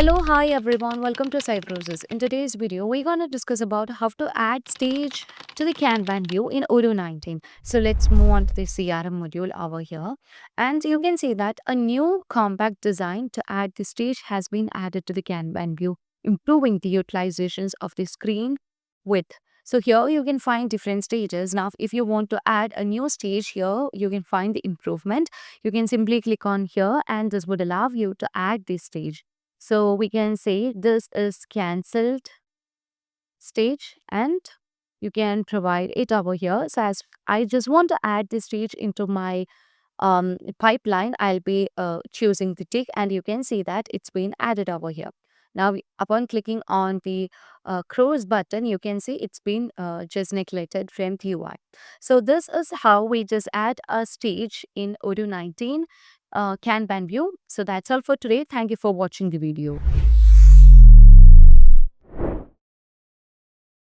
Hello, hi everyone. Welcome to Cybrosys. In today's video, we're going to discuss about how to add stage to the Kanban view in Odoo 19. So let's move on to the CRM module over here. And you can see that a new compact design to add the stage has been added to the Kanban view, improving the utilizations of the screen width. So here you can find different stages. Now, if you want to add a new stage here, you can find the improvement. You can simply click on here and this would allow you to add this stage. So we can say this is cancelled stage and you can provide it over here. So as I just want to add this stage into my pipeline, I'll be choosing the tick and you can see that it's been added over here. Now, upon clicking on the cross button, you can see it's been just neglected from the UI. So this is how we just add a stage in Odoo 19 Kanban view. So that's all for today. Thank you for watching the video.